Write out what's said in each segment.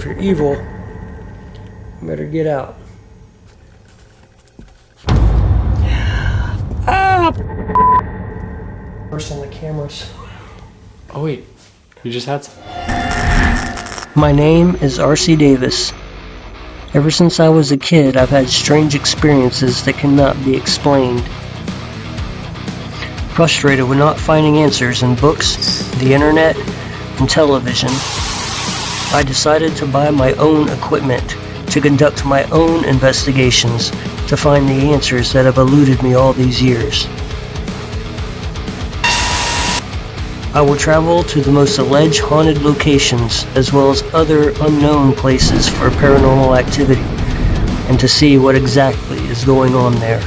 you're evil, you better get out. Ah! Worse on the cameras. Oh wait, you just had some. My name is R.C. Davis. Ever since I was a kid, I've had strange experiences that cannot be explained. Frustrated with not finding answers in books, the internet, and television, I decided to buy my own equipment to conduct my own investigations to find the answers that have eluded me all these years. I will travel to the most alleged haunted locations as well as other unknown places for paranormal activity and to see what exactly is going on there.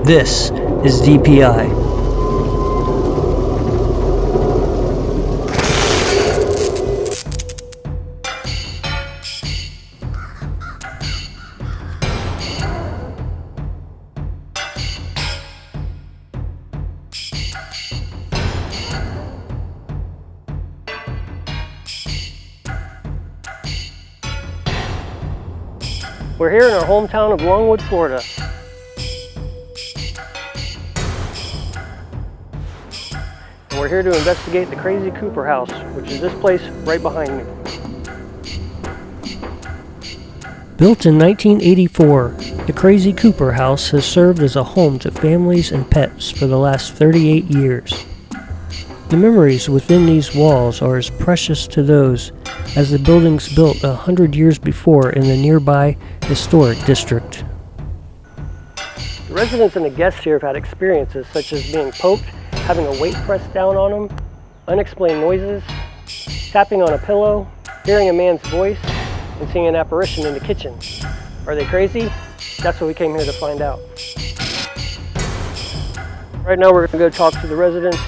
This is DPI. We're here in our hometown of Longwood, Florida. And we're here to investigate the Crazy Cooper House, which is this place right behind me. Built in 1984, the Crazy Cooper House has served as a home to families and pets for the last 38 years. The memories within these walls are as precious to those as the buildings built 100 years before in the nearby historic district. The residents and the guests here have had experiences such as being poked, having a weight pressed down on them, unexplained noises, tapping on a pillow, hearing a man's voice, and seeing an apparition in the kitchen. Are they crazy? That's what we came here to find out. Right now we're going to go talk to the residents.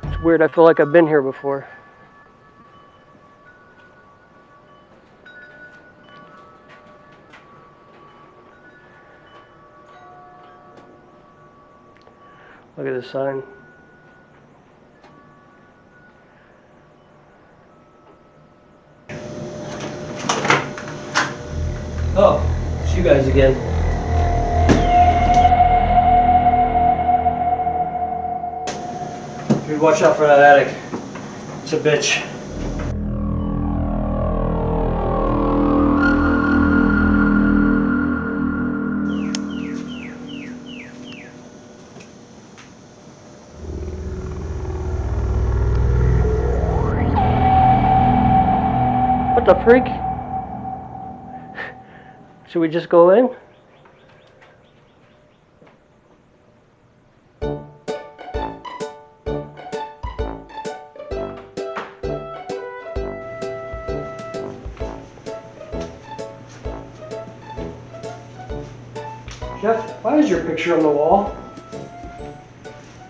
It's weird, I feel like I've been here before. Look at this sign. Oh, it's you guys again. Dude, watch out for that attic. It's a bitch. What the freak? Should we just go in? Jeff, why is your picture on the wall?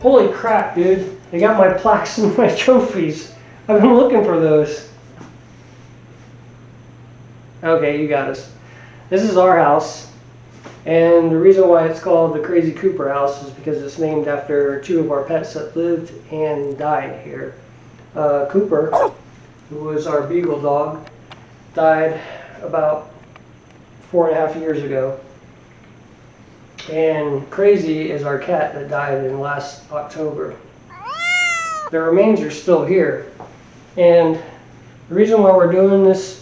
Holy crap, dude. They got my plaques and my trophies. I've been looking for those. Okay, you got us. This is our house, and the reason why it's called the Crazy Cooper House is because it's named after two of our pets that lived and died here. Cooper, who was our beagle dog, died about 4.5 years ago. And Crazy is our cat that died in last October. Their remains are still here. And the reason why we're doing this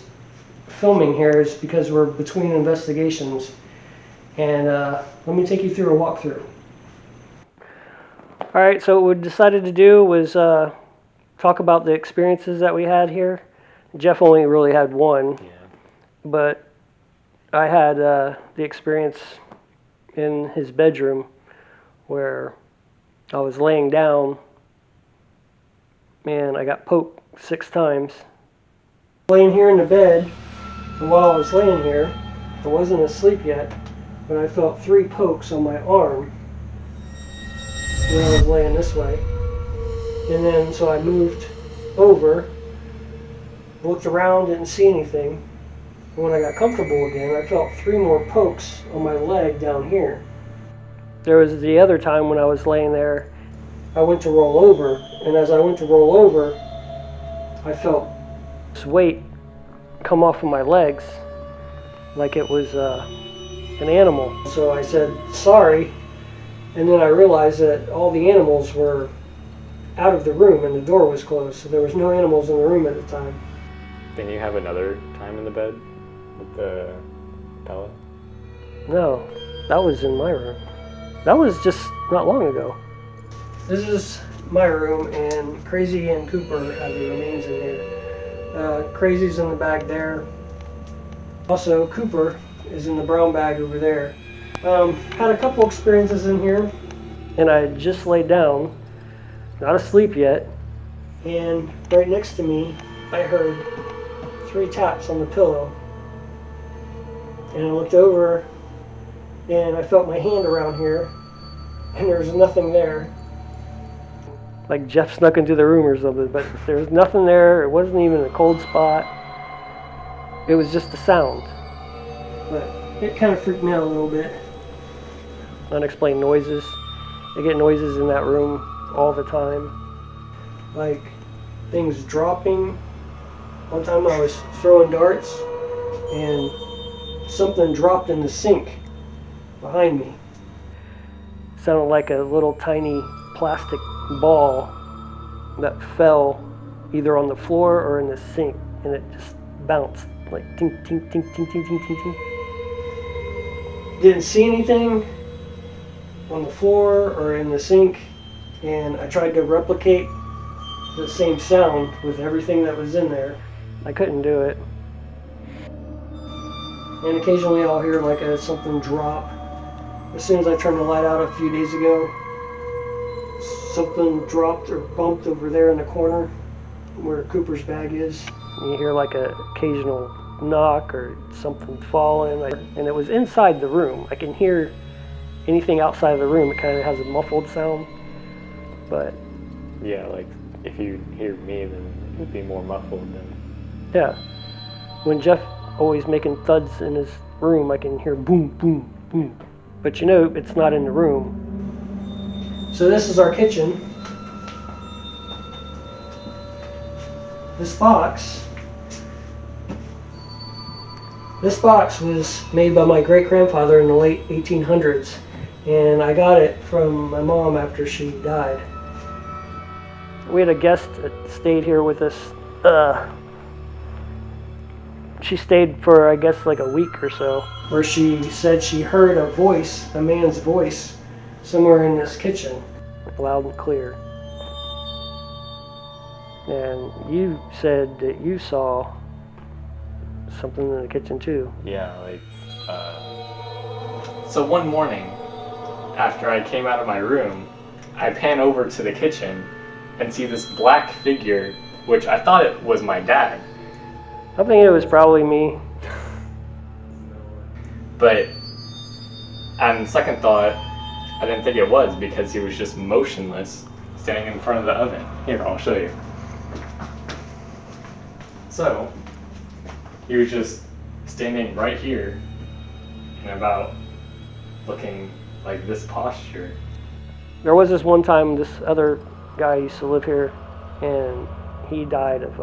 filming here is because we're between investigations. And let me take you through a walkthrough. Alright, so what we decided to do was talk about the experiences that we had here. Jeff only really had one. Yeah. But I had the experience in his bedroom where I was laying down and I got poked 6 times. Laying here in the bed, and while I was laying here, I wasn't asleep yet, but I felt 3 pokes on my arm when I was laying this way. And then so I moved over Looked around, didn't see anything. And when I got comfortable again, I felt 3 more pokes on my leg down here. There was the other time when I was laying there, I went to roll over, and as I went to roll over, I felt this weight come off of my legs like it was an animal. So I said, sorry, and then I realized that all the animals were out of the room and the door was closed, so there was no animals in the room at the time. Didn't you have another time in the bed with the pillow? No, that was in my room. That was just not long ago. This is my room, and Crazy and Cooper have the remains in here. Crazy's in the bag there. Also, Cooper is in the brown bag over there. Had a couple experiences in here, and I just laid down, not asleep yet, and right next to me, I heard 3 taps on the pillow. And I looked over, and I felt my hand around here, and there was nothing there. Like Jeff snuck into the room or something, but there was nothing there. It wasn't even a cold spot. It was just a sound. But it kind of freaked me out a little bit. Unexplained noises. I get noises in that room all the time. Like things dropping. One time I was throwing darts and something dropped in the sink behind me. Sounded like a little tiny plastic ball that fell either on the floor or in the sink, and it just bounced like tink tink tink tink tink tink tink tink. Didn't see anything on the floor or in the sink, and I tried to replicate the same sound with everything that was in there. I couldn't do it. And occasionally I'll hear like something drop. As soon as I turned the light out a few days ago, something dropped or bumped over there in the corner where Cooper's bag is. You hear like an occasional knock or something falling, and it was inside the room. I can hear anything outside of the room. It kind of has a muffled sound, but Yeah, like if you hear me, then it would be more muffled than. yeah. When Jeff always making thuds in his room, I can hear boom, boom, boom. But you know, it's not in the room. So this is our kitchen. This box was made by my great-grandfather in the late 1800s, and I got it from my mom after she died. We had a guest that stayed here with us. She stayed for, I guess, like a week or so, where she said she heard a voice, a man's voice, somewhere in this kitchen, loud and clear. And you said that you saw something in the kitchen too. Yeah, like. So one morning, after I came out of my room, I pan over to the kitchen and see this black figure, which I thought it was my dad. I think it was probably me. But on second thought, I didn't think it was because he was just motionless, standing in front of the oven. Here, I'll show you. So, he was just standing right here and about looking like this posture. There was this one time, this other guy used to live here, and he died of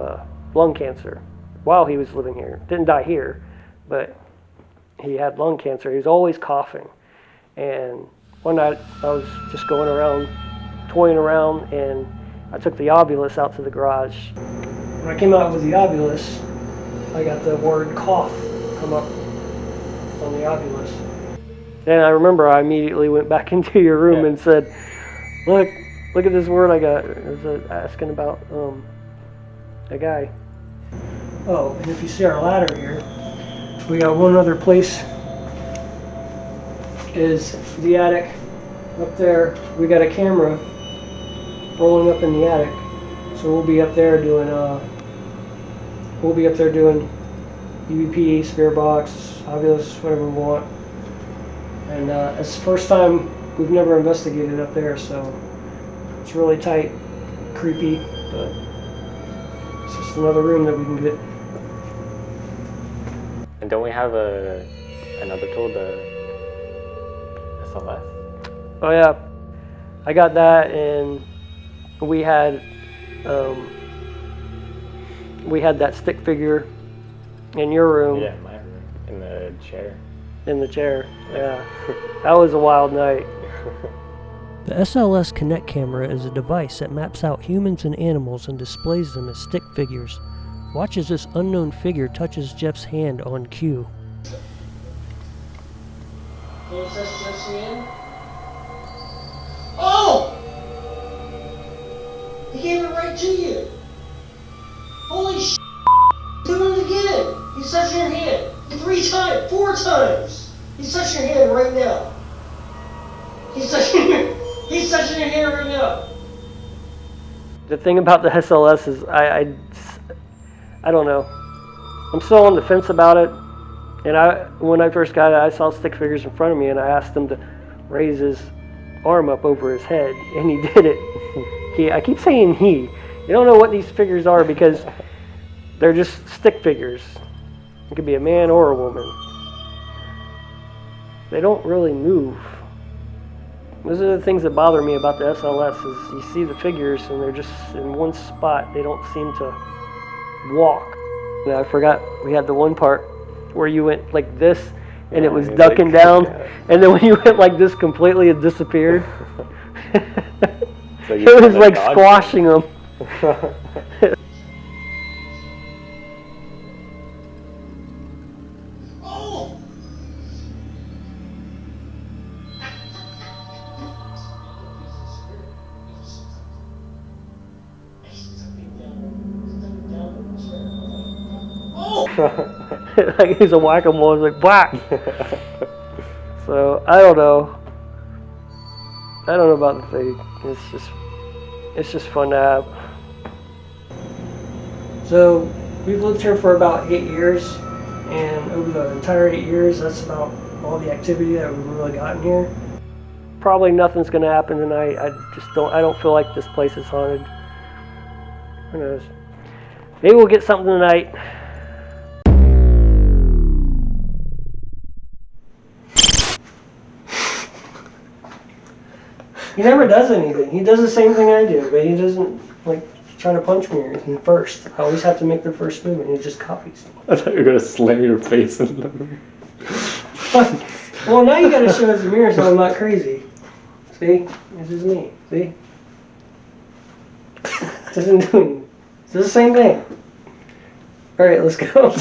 lung cancer while he was living here. Didn't die here, but he had lung cancer. He was always coughing. And one night I was just going around, toying around, and I took the obulus out to the garage. When I came out with the obulus, I got the word cough come up on the obulus. And I remember I immediately went back into your room and said, look at this word I got. It was asking about a guy. Oh, and if you see our ladder here, we got one other place, is the attic up there. We got a camera rolling up in the attic, so we'll be up there doing EVP, spirit box, obvious, whatever we want. And it's the first time we've never investigated up there, so it's really tight, creepy, but It's just another room that we can get. And don't we have another tool, the SLS? Oh yeah, I got that, and we had that stick figure in your room. Yeah, in my room, in the chair. In the chair, yeah. That was a wild night. The SLS Connect camera is a device that maps out humans and animals and displays them as stick figures. Watch as this unknown figure touches Jeff's hand on cue. Can you touch Jeff's hand? Oh! He gave it right to you. Holy sh**. Doing it again. He's touching your hand. 3 times, 4 times. He's touching your hand right now. He's touching your hand right now. The thing about the SLS is I don't know. I'm still on the fence about it. And when I first got it, I saw stick figures in front of me, and I asked him to raise his arm up over his head, and he did it. I keep saying he. You don't know what these figures are because they're just stick figures. It could be a man or a woman. They don't really move. Those are the things that bother me about the SLS is you see the figures and they're just in one spot. They don't seem to walk. And I forgot we had the one part where you went like this and it was ducking down. Yeah. And then when you went like this completely, it disappeared. So it was like squashing them. Like he's a whack-a-mole, it's like whack. So I don't know about the thing. It's just fun to have. So we've lived here for about 8 years, and over the entire 8 years, that's about all the activity that we've really gotten here. Probably nothing's gonna happen tonight. I don't feel like this place is haunted. Who knows? Maybe we'll get something tonight. He never does anything. He does the same thing I do, but he doesn't like try to punch me or anything first. I always have to make the first move, and he just copies. I thought you were gonna slam your face in them. Well, now you gotta show us the mirror so I'm not crazy. See? This is me. See? Doesn't do anything. It's the same thing. Alright, let's go.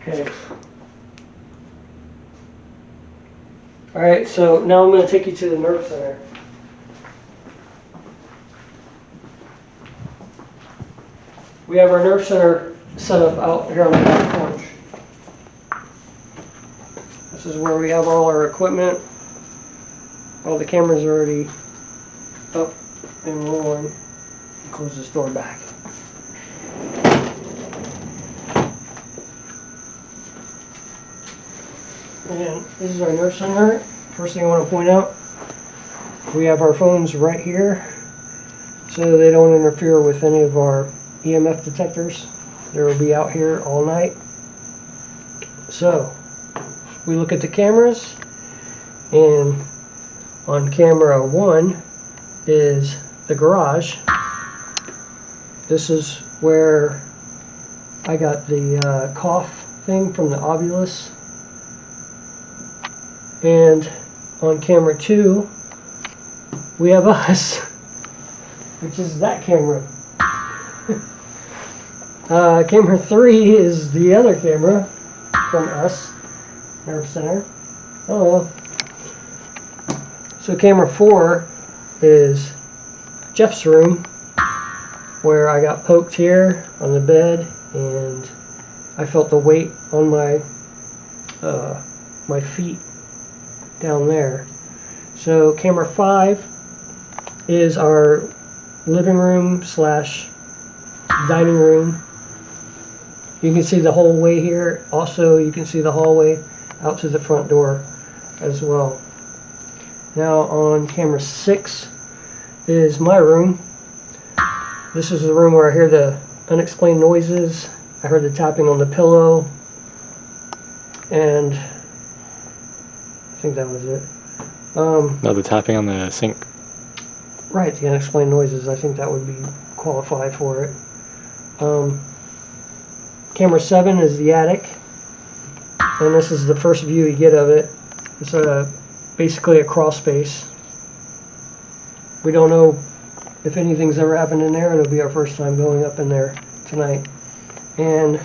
Okay. Alright, so now I'm going to take you to the nerve center. We have our nerve center set up out here on the back porch. This is where we have all our equipment. All the cameras are already up and rolling. Close this door back. And this is our nerve center. First thing I want to point out, we have our phones right here so they don't interfere with any of our EMF detectors. They will be out here all night. So we look at the cameras, and on camera 1 is the garage. This is where I got the cough thing from the Ovilus. And on camera 2, we have us, which is that camera. Camera 3 is the other camera from us, Nerve Center. Oh. So camera 4 is Jeff's room, where I got poked here on the bed, and I felt the weight on my feet down there. So camera 5 is our living room slash dining room. You can see the hallway here. Also, you can see the hallway out to the front door as well. Now on camera 6 is my room. This is the room where I hear the unexplained noises. I heard the tapping on the pillow, and I think that was it. No, the tapping on the sink. Right, the unexplained noises. I think that would be qualified for it. Camera 7 is the attic, and this is the first view you get of it. It's basically a crawl space. We don't know if anything's ever happened in there. It'll be our first time going up in there tonight. And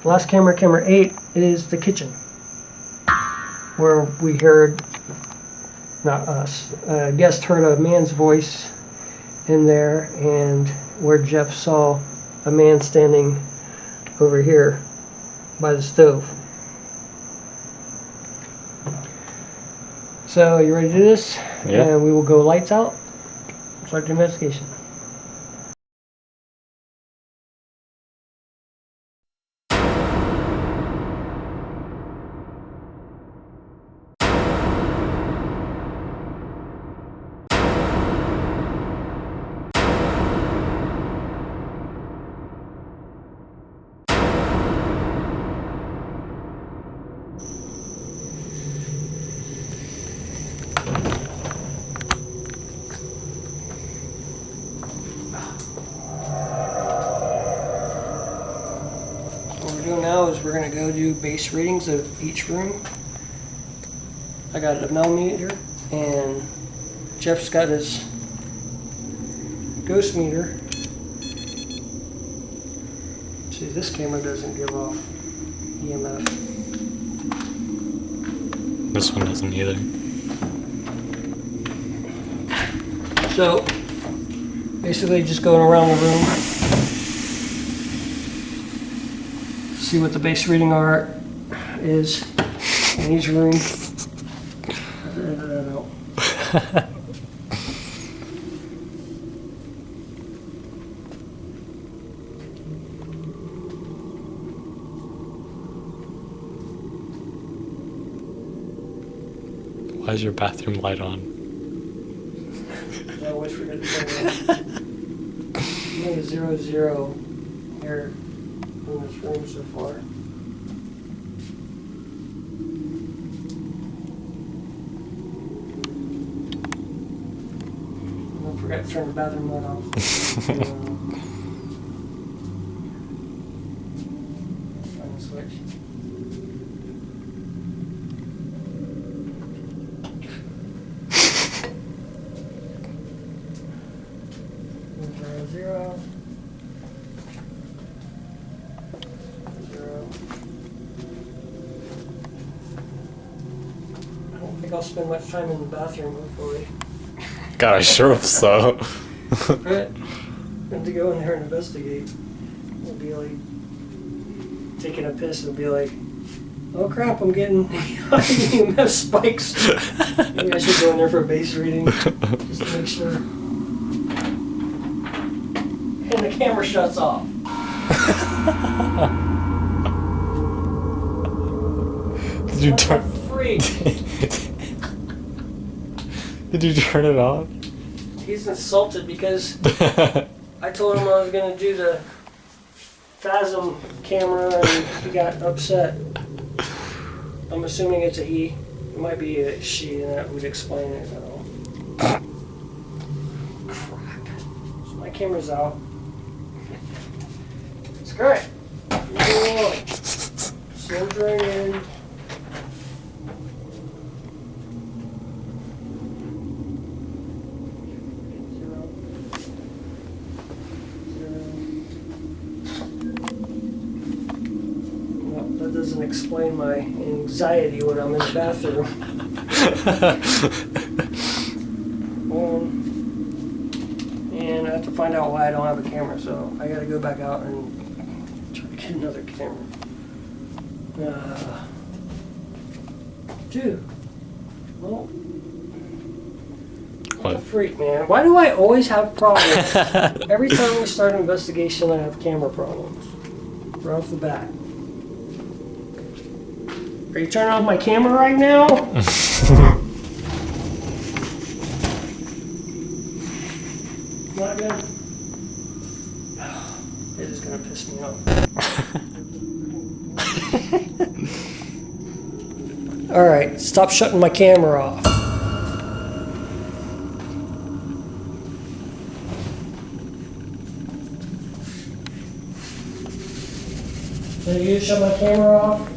the last camera, camera 8, is the kitchen, where we heard, not us, a guest heard a man's voice in there, and where Jeff saw a man standing over here by the stove. So, you ready to do this? Yeah. And we will go lights out. Start the investigation. What we're doing now is we're going to go do base readings of each room. I got a millimeter, and Jeff's got his ghost meter. See, this camera doesn't give off EMF. This one doesn't either. So, basically just going around the room, see what the base reading is in each room. Edit that out. Why is your bathroom light on? I wish we could turn it on. I'm at a 0-0 here in this room so far. I forgot to turn the bathroom light off. Find the switch. Zero. I don't think I'll spend much time in the bathroom, hopefully. God, I sure hope so. Right? And to go in there and investigate, it'll be like taking a piss. It'll be like, oh crap, I'm getting EMF spikes. Maybe I should go in there for a base reading just to make sure. And the camera shuts off. Did you What turn? a freak. Did you turn it off? He's insulted because I told him I was going to do the Phasm camera and he got upset. I'm assuming it's a he. It might be a she, and that would explain it. Crap. So my camera's out. It's great. Moving on. Soldiering in. That doesn't explain my anxiety when I'm in the bathroom. And I have to find out why I don't have a camera, so I gotta go back out and try to get another camera. Dude. Well, what a freak, man. Why do I always have problems? Every time we start an investigation, I have camera problems. Right off the bat. Are you turning off my camera right now? Not good. It is gonna piss me off. Alright, stop shutting my camera off. So you shut my camera off?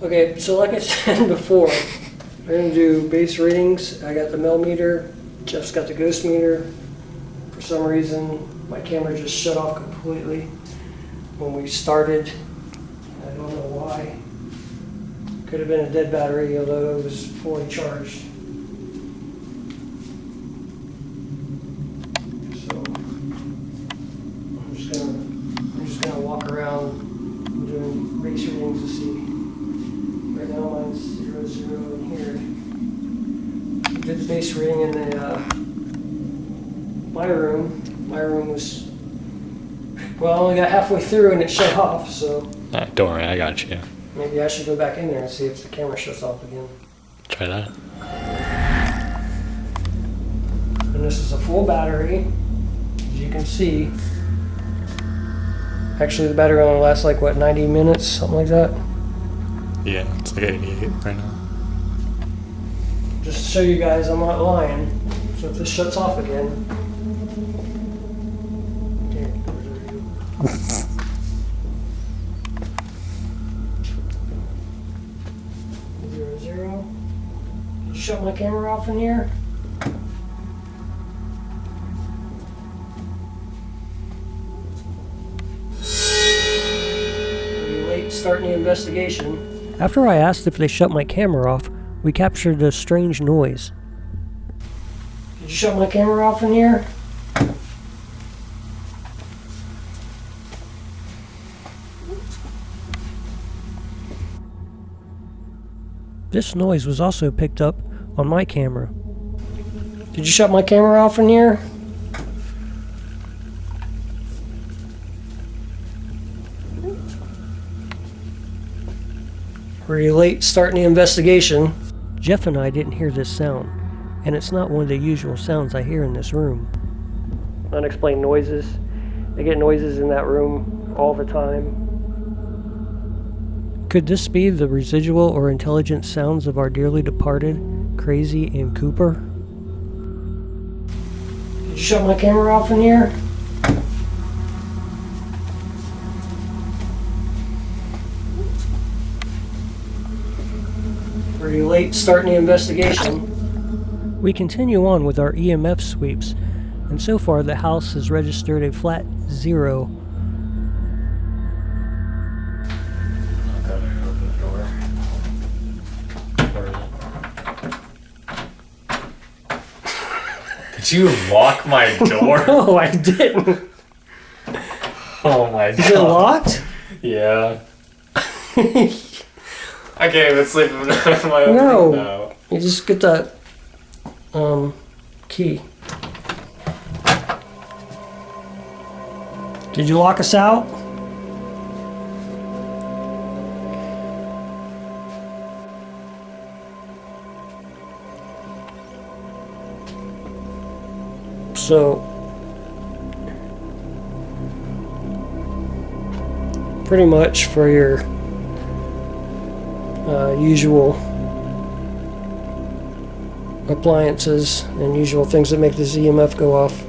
Okay, so like I said before, we're going to do base readings. I got the millimeter, Jeff's got the ghost meter. For some reason, my camera just shut off completely when we started. I don't know why. Could have been a dead battery, although it was fully charged. So I'm just gonna walk around doing base readings to see. Right now mine's 0, 0 in here. I did the base reading in the my room. My room was, well, I only got halfway through and it shut off, so. Don't worry, I got you. Maybe I should go back in there and see if the camera shuts off again. Try that. And this is a full battery, as you can see. Actually, the battery only lasts like, what, 90 minutes, something like that? Yeah, it's like 88 right now. Just to show you guys I'm not lying. So if this shuts off again. Here, zero, zero. Did you shut my camera off in here? Are you late starting the investigation? After I asked if they shut my camera off, we captured a strange noise. Did you shut my camera off in here? This noise was also picked up on my camera. Did you shut my camera off in here? Were you late starting the investigation? Jeff and I didn't hear this sound, and it's not one of the usual sounds I hear in this room. Unexplained noises. I get noises in that room all the time. Could this be the residual or intelligent sounds of our dearly departed, Crazy and Cooper? Did you shut my camera off in here? Were you late starting the investigation? We continue on with our EMF sweeps, and so far the house has registered a flat 0. I'll go and open the door. Did you lock my door? No, I didn't. Oh my god. Is it locked? Yeah. I can't even sleep in my own No. room now. You just get that key. Did you lock us out? So pretty much for your usual appliances and usual things that make this EMF go off.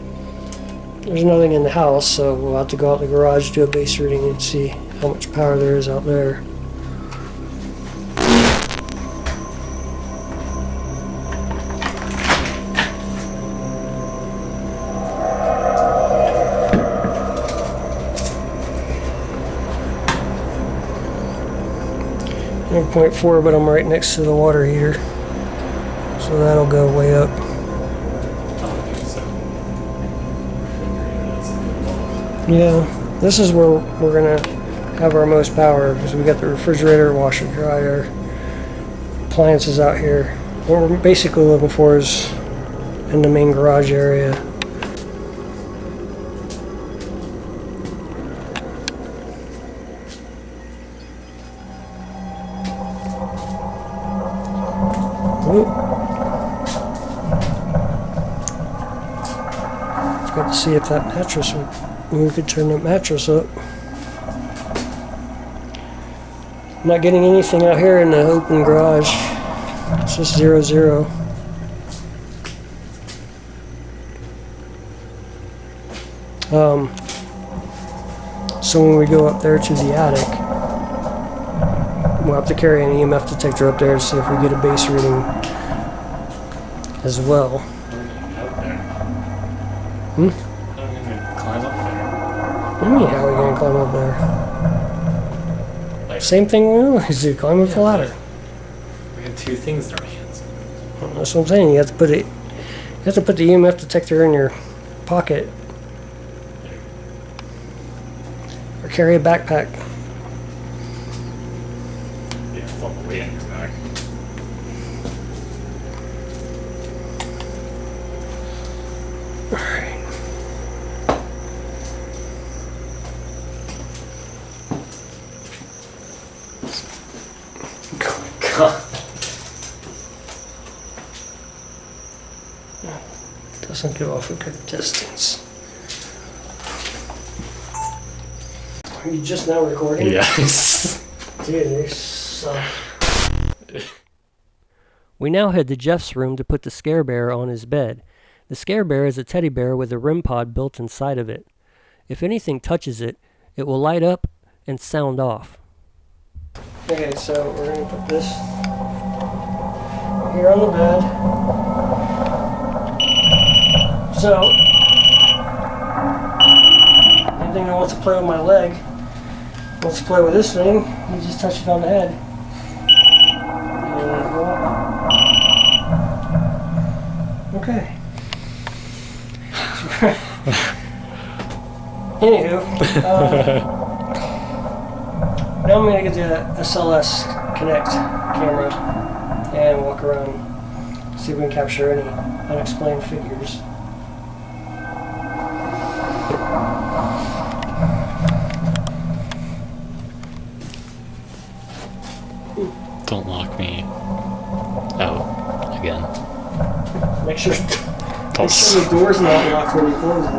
There's nothing in the house, so we'll have to go out in the garage, do a base reading, and see how much power there is out there. I'm 0.4, but I'm right next to the water heater, so that'll go way up. Yeah, this is where we're gonna have our most power because we got the refrigerator, washer, dryer, appliances out here. What we're basically looking for is in the main garage area. Oop. Got to see if that mattress we could turn that mattress up. I'm not getting anything out here in the open garage. It's just 0, 0. So when we go up there to the attic, we'll have to carry an EMF detector up there to see if we get a base reading as well. How are we gonna climb up there? What do you mean, how are we going to climb up there? Like, Same thing we always do, climb up the ladder. we have two things in our hands. That's what I'm saying. You have to put the EMF detector in your pocket. Or carry a backpack. Yeah, it's all the way in your back. Alright. God. Doesn't give off a good distance. Are you just now recording? Yes. Dude, you suck. We now head to Jeff's room to put the Scare Bear on his bed. The Scare Bear is a teddy bear with a REM pod built inside of it. If anything touches it, it will light up and sound off. Okay, so we're going to put this here on the bed. So, anything that wants to play with my leg, wants to play with this thing, you just touch it on the head. And go up. Okay. Anywho, now I'm going to get the SLS Connect camera and walk around, see if we can capture any unexplained figures. Don't lock me out again. Make sure the door's not locked when you close it.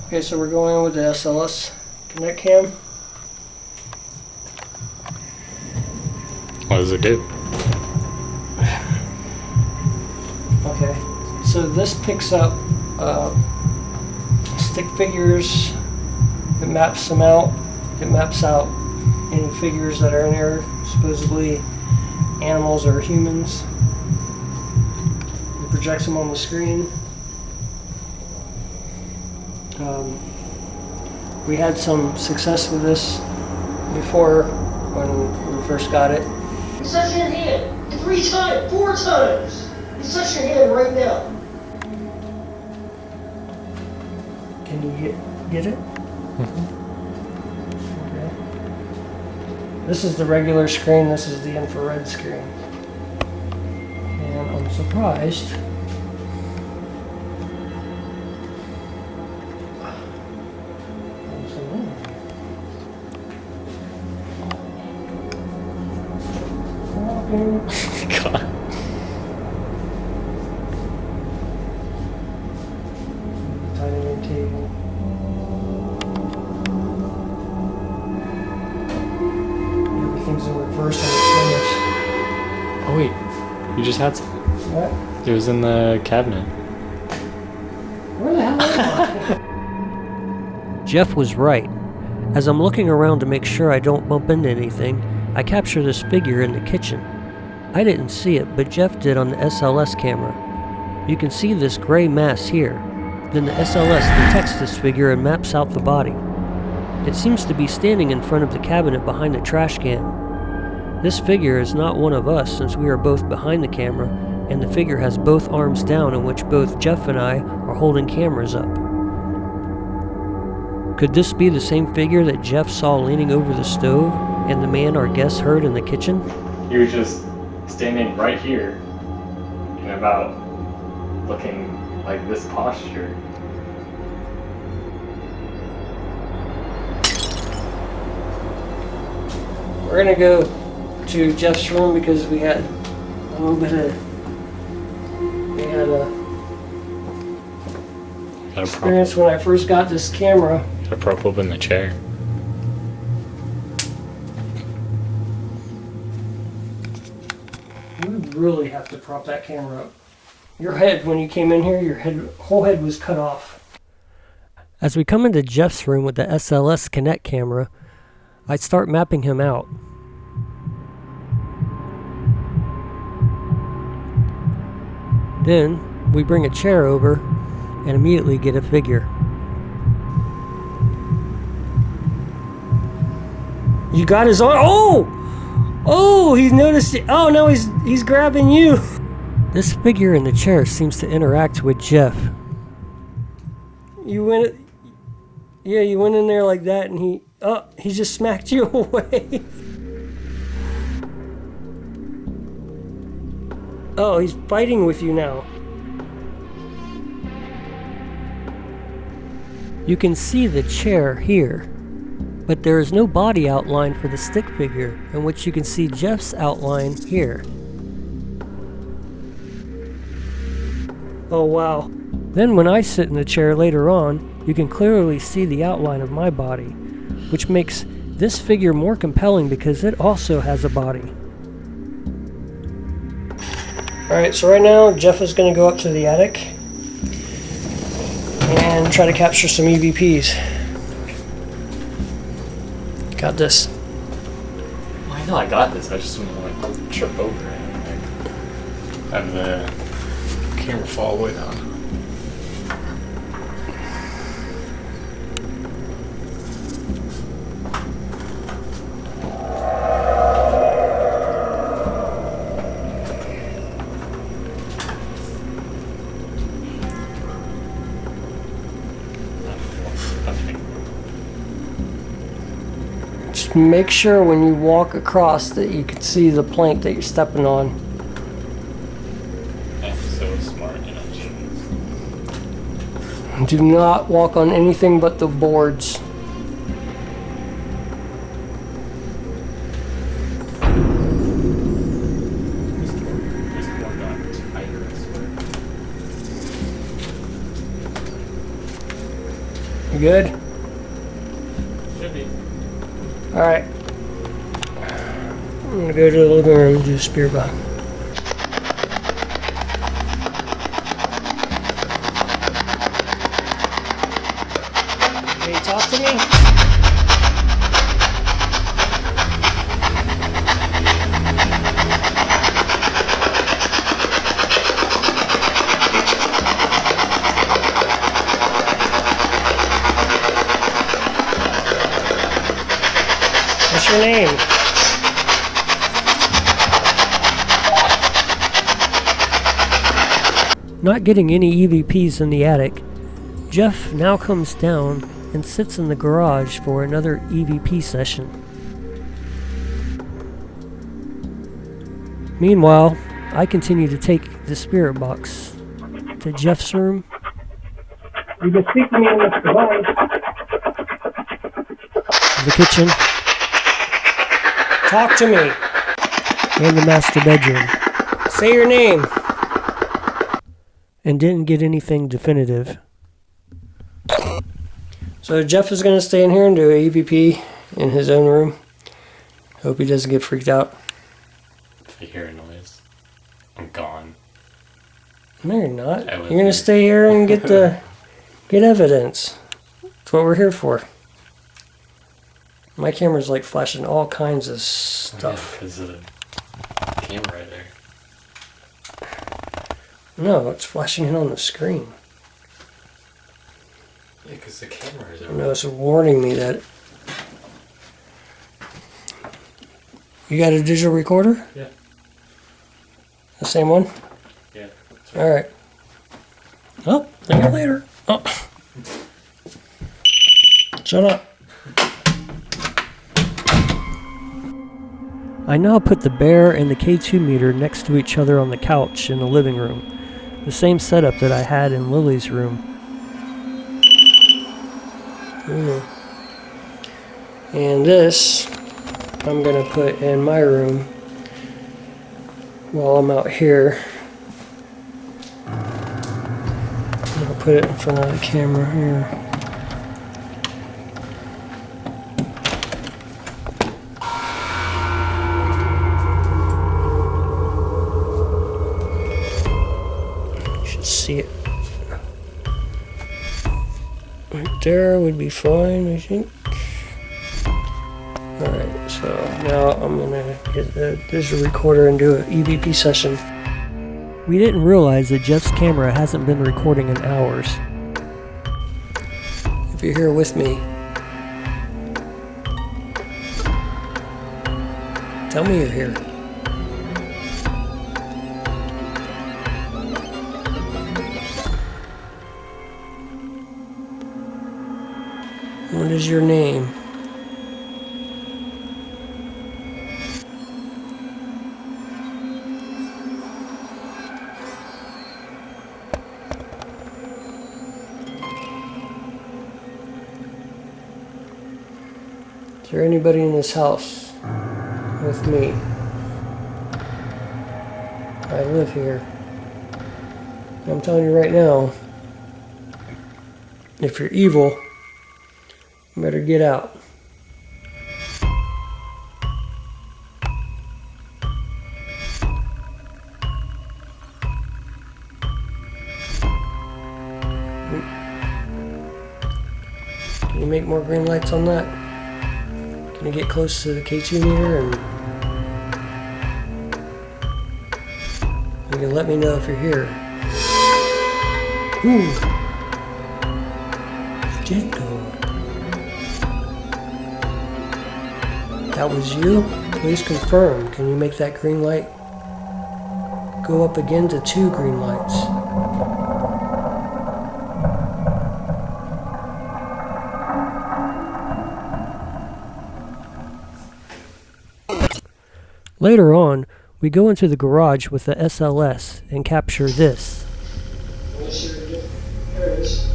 Okay, so we're going in with the SLS Connect Cam. What does it do? Okay, so this picks up stick figures, it maps them out, it maps out any figures that are in there, supposedly animals or humans. It projects them on the screen. We had some success with this before when we first got it. He's touching your hand 3 times, 4 times. He's touching your hand right now. Can you get it? Okay. This is the regular screen, this is the infrared screen. And I'm surprised. God. Dining room table. Everything's in reverse on the swingers. Oh wait, you just had some. What? It was in the cabinet. Where the hell am I? Jeff was right. As I'm looking around to make sure I don't bump into anything, I capture this figure in the kitchen. I didn't see it, but Jeff did on the SLS camera. You can see this gray mass here. Then the SLS detects this figure and maps out the body. It seems to be standing in front of the cabinet behind the trash can. This figure is not one of us since we are both behind the camera, and the figure has both arms down in which both Jeff and I are holding cameras up. Could this be the same figure that Jeff saw leaning over the stove and the man our guest heard in the kitchen? He was just standing right here and about looking like this posture. We're gonna go to Jeff's room because we had a little bit of experience when I first got this camera. Gotta prop open the chair. You would really have to prop that camera up. Your head, when you came in here, your whole head was cut off. As we come into Jeff's room with the SLS Connect camera, I start mapping him out. Then, we bring a chair over and immediately get a figure. You got his arm. Oh! Oh, he's noticed it. Oh, no, he's grabbing you. This figure in the chair seems to interact with Jeff. You went in there like that, and he just smacked you away. Oh, he's fighting with you now. You can see the chair here, but there is no body outline for the stick figure, in which you can see Jeff's outline here. Oh wow. Then when I sit in the chair later on, you can clearly see the outline of my body, which makes this figure more compelling because it also has a body. Alright, so right now Jeff is going to go up to the attic and try to capture some EVPs. Got this. Well, I know I got this. I just didn't want to trip over it. Have the camera fall all the way down. Just make sure when you walk across that you can see the plank that you're stepping on. I'm so smart, you know. Do not walk on anything but the boards. You good? Should be. Alright. I'm gonna go to the living room and do a spear box. Can you talk to me? What's your name? Not getting any EVPs in the attic, Jeff now comes down and sits in the garage for another EVP session. Meanwhile, I continue to take the spirit box to Jeff's room. You can speak to me in this device. The kitchen. Talk to me. And the master bedroom. Say your name. And didn't get anything definitive. So Jeff is going to stay in here and do an EVP in his own room. Hope he doesn't get freaked out. If you hear a noise, I'm gone. No, you're not. You're going to stay here and get evidence. That's what we're here for. My camera's like flashing all kinds of stuff. Because of the camera right there. No, it's flashing it on the screen. Yeah, because the camera is over. No, it's warning me that. You got a digital recorder? Yeah. The same one? Yeah. Alright. Oh, see you later. Oh. Shut up. I now put the bear and the K2 meter next to each other on the couch in the living room. The same setup that I had in Lily's room. And this I'm going to put in my room while I'm out here. I'll put it in front of the camera here. You should see it. Right there would be fine, I think. Alright, so now I'm going to get the digital recorder and do an EVP session. We didn't realize that Jeff's camera hasn't been recording in hours. If you're here with me, tell me you're here. What is your name? Is there anybody in this house with me? I live here. I'm telling you right now, if you're evil, you better get out. Can you make more green lights on that? Can you get close to the K2 meter and you can let me know if you're here. Ooh. Did go. That was you? Please confirm. Can you make that green light go up again to 2 green lights? Later on, we go into the garage with the SLS and capture this. There it is.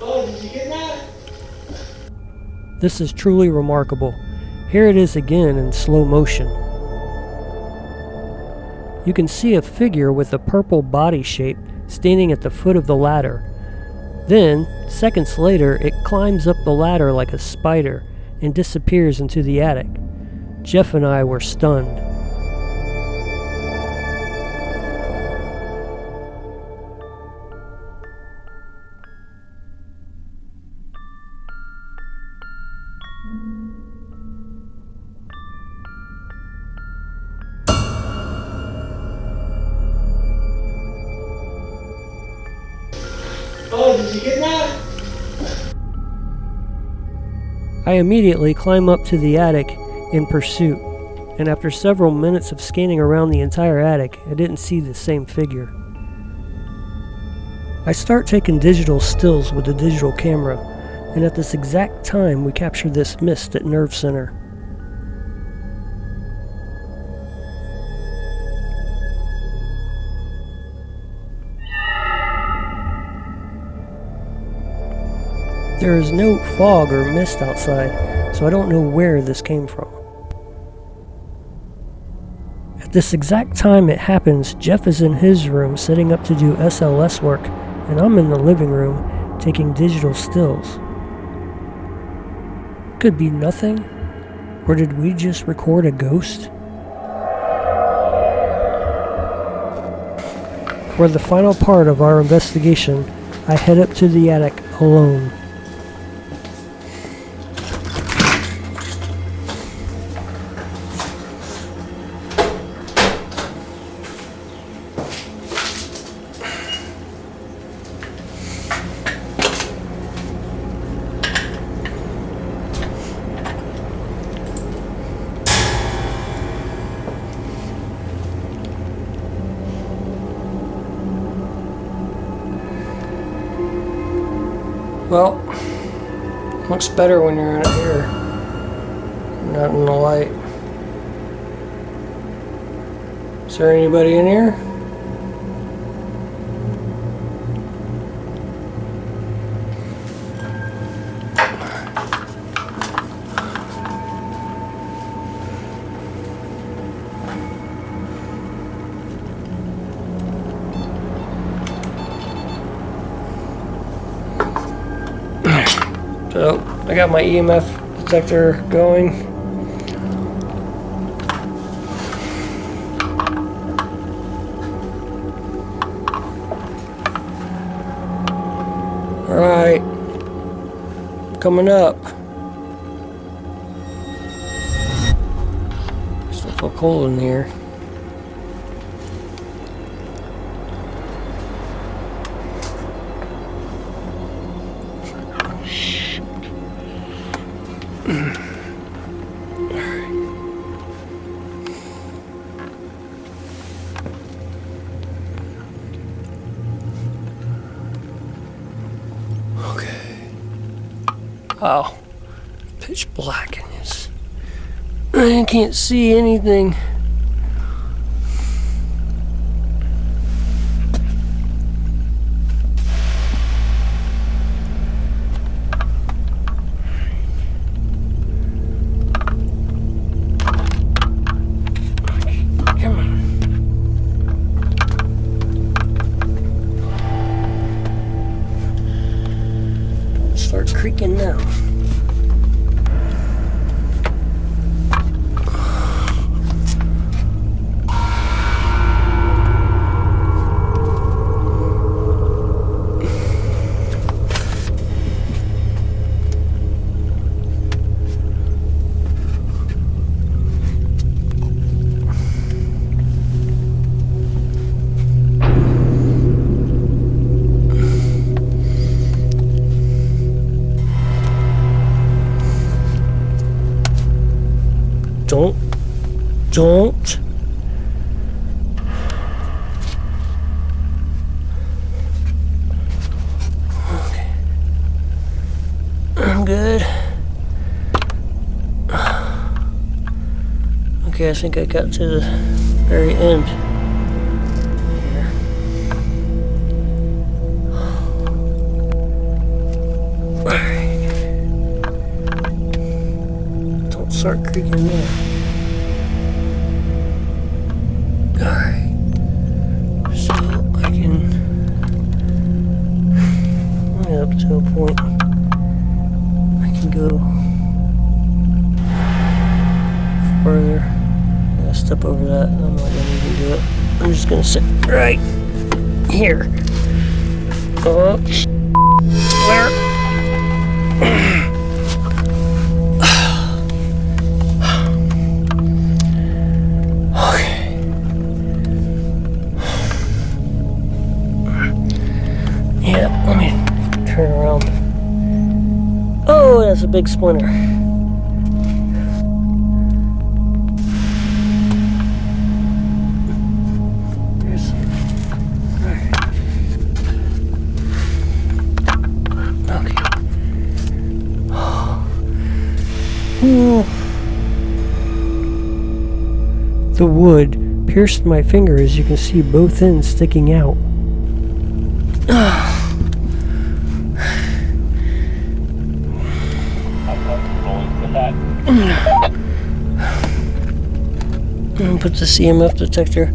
Oh, did you get that? This is truly remarkable. Here it is again in slow motion. You can see a figure with a purple body shape standing at the foot of the ladder. Then, seconds later, it climbs up the ladder like a spider and disappears into the attic. Jeff and I were stunned. Oh, did you get that? I immediately climb up to the attic in pursuit, and after several minutes of scanning around the entire attic, I didn't see the same figure. I start taking digital stills with the digital camera, and at this exact time we capture this mist at Nerve Center. There is no fog or mist outside, so I don't know where this came from. At this exact time it happens, Jeff is in his room setting up to do SLS work, and I'm in the living room taking digital stills. Could be nothing, or did we just record a ghost? For the final part of our investigation, I head up to the attic alone. Well, looks better when you're in here, not in the light. Is there anybody in here? So I got my EMF detector going. Alright, coming up. Still feel cold in here. Wow, pitch black in this. I can't see anything. Come on. Start creaking now. Don't. Okay. I'm good. Okay, I think I got to the very end. Here. Don't start creaking there. Alright, so I can get up to a point. I can go further. I'll step over that. I'm not gonna even do it. I'm just gonna sit right here. Oh, where? Let me turn around. Oh, that's a big splinter. There's... Right. Okay. Ooh. The wood pierced my finger, as you can see both ends sticking out. Put the CMF detector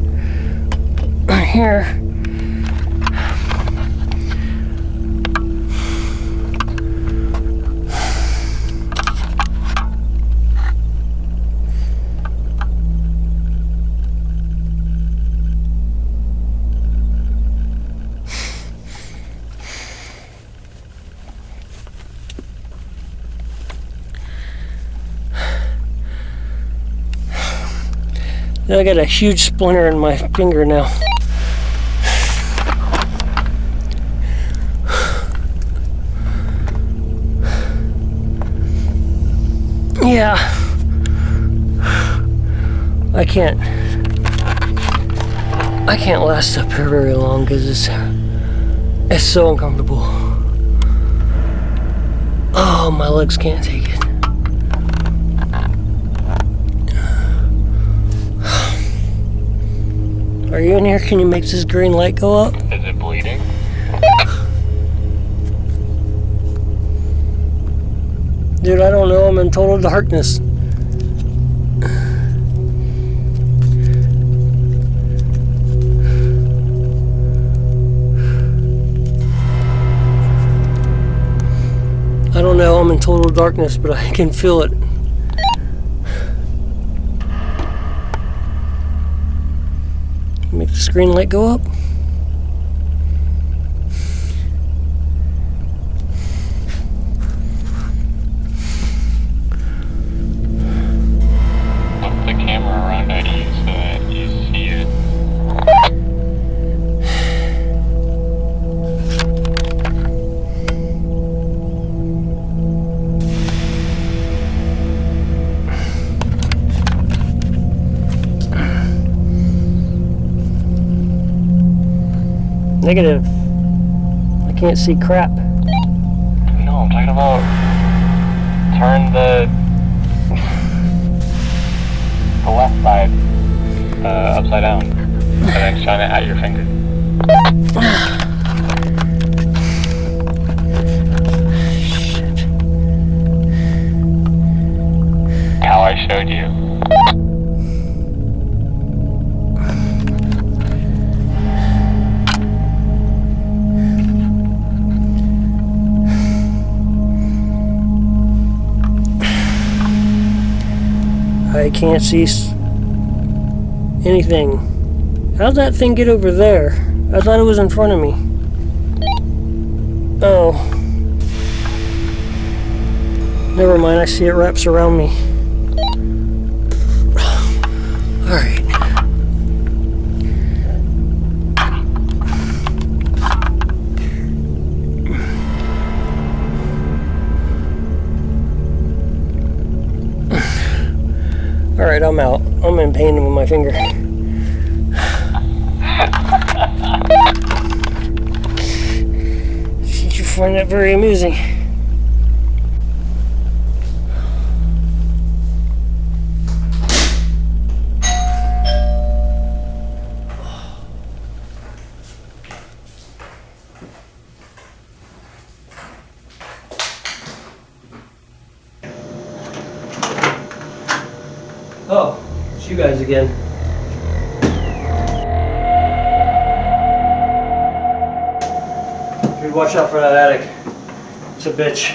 right here. I got a huge splinter in my finger now. Yeah. I can't last up here very long because it's so uncomfortable. Oh, my legs can't take it. Are you in here? Can you make this green light go up? Is it bleeding? Dude, I don't know. I'm in total darkness. I don't know. I'm in total darkness, but I can feel it. Make the screen light go up. Flip the camera around at you so that you see it. Negative. I can't see crap. No, I'm talking about turn the left side upside down and then shine it at your finger. Shit. How I showed you. I can't see anything. How'd that thing get over there? I thought it was in front of me. Oh. Never mind, I see it wraps around me. Alright. Alright, I'm out. I'm in pain with my finger. Did you find that very amusing? Oh, it's you guys again. Dude, watch out for that attic. It's a bitch.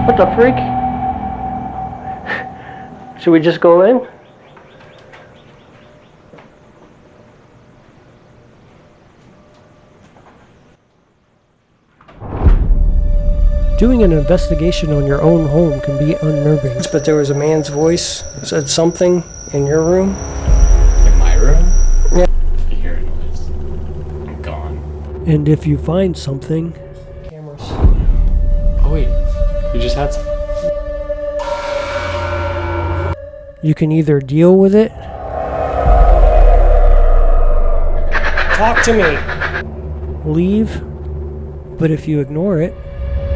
What the freak? Should we just go in? Doing an investigation on your own home can be unnerving. But there was a man's voice that said something in your room. In my room? Yeah. You hear a noise. I'm gone. And if you find something... Cameras. Oh wait, you just had some. You can either deal with it... Talk to me! Leave. But if you ignore it...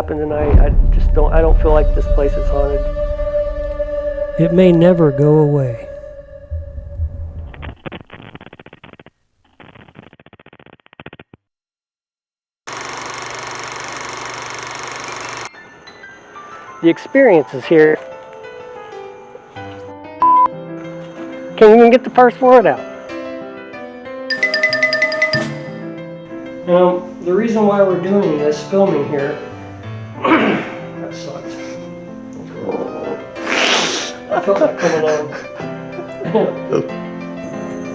Tonight, I don't feel like this place is haunted. It may never go away. The experience is here. Can't even get the first word out. Now, the reason why we're doing this filming here that sucked. I felt that coming on.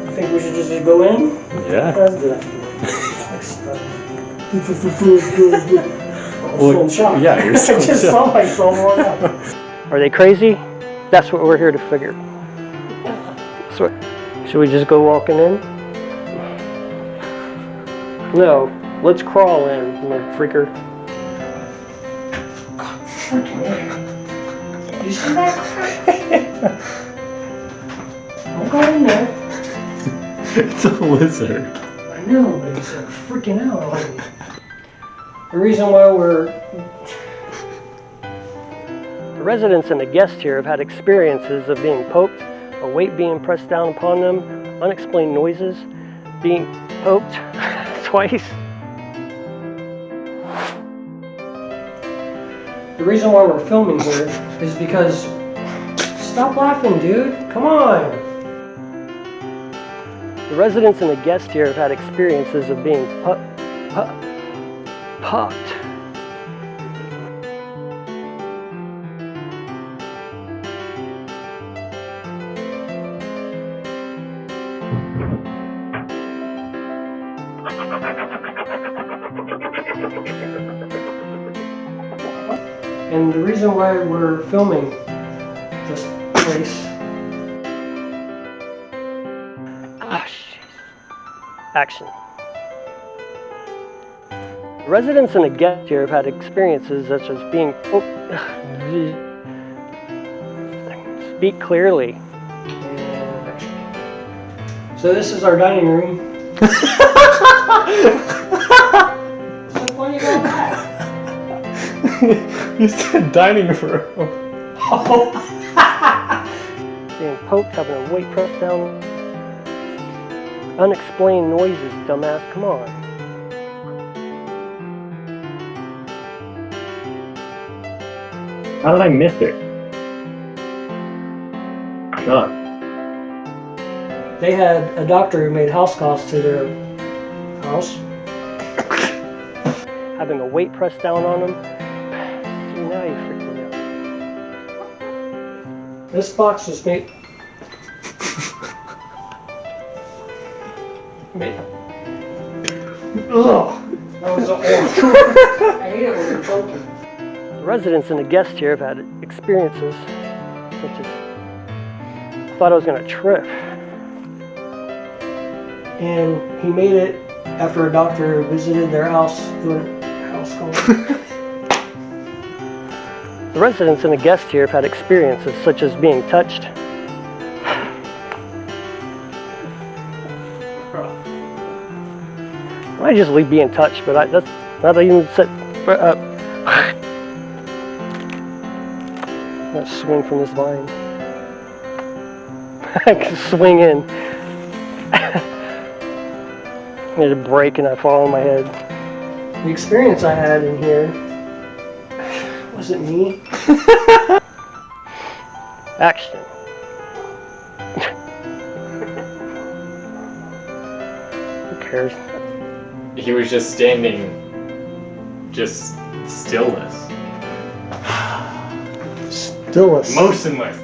I think we should just go in? Yeah. How's that? I'm shocked. Yeah, you're so I just shocked. saw myself run out. Are they crazy? That's what we're here to figure. So, should we just go walking in? No, let's crawl in, freaker. You see that? Don't go in there. It's a lizard. I know, but he's like freaking out on me. The reason why the residents and the guests here have had experiences of being poked, a weight being pressed down upon them, unexplained noises, being poked twice. The reason why we're filming here is because... Stop laughing, dude. Come on. The residents and the guests here have had experiences of being poked. And the reason why we're filming this place... Action. The residents and the guests here have had experiences such as being... Speak clearly. And action. So this is our dining room. What's so funny about that? You said dining room. Oh. Being poked, having a weight pressed down. Unexplained noises, dumbass, come on. How did I miss it? None. They had a doctor who made house calls to their house. Having a weight pressed down on them. See, now you freaking out. This box was made... Ugh, that was awful. I hate it when you're choking. The residents and the guests here have had experiences such as I thought I was going to trip. And he made it after a doctor visited their house doing house calls. The residents and the guests here have had experiences such as being touched. I just leave being touched, but that's not even set up. I'm gonna swing from this vine. I can swing in. I need a break and I fall on my head. The experience I had in here wasn't me. Action. Who cares? He was just standing, just stillness. Stillness. Motionless.